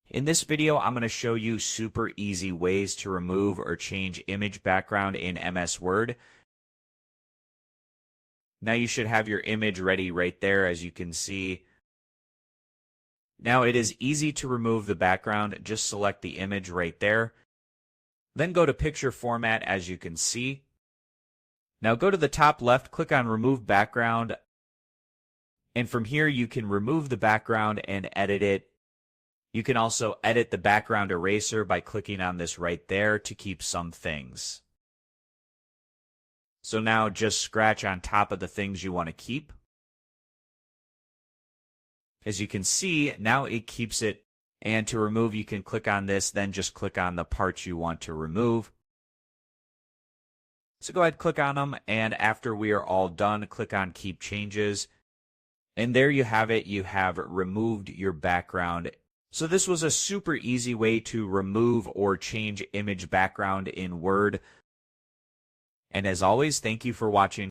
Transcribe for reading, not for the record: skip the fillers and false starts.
In this video, I'm going to show you super easy ways to remove or change image background in MS Word. Now you should have your image ready right there, as you can see. Now it is easy to remove the background. Just select the image right there. Then go to Picture Format, as you can see. Now go to the top left, click on Remove Background. And from here, you can remove the background and edit it. You can also edit the background eraser by clicking on this right there to keep some things. So now just scratch on top of the things you want to keep. As you can see, now it keeps it. And to remove, you can click on this, then just click on the parts you want to remove. So go ahead, click on them, and after we are all done, click on Keep Changes. And there you have it. You have removed your background. So this was a super easy way to remove or change image background in Word. And as always, thank you for watching.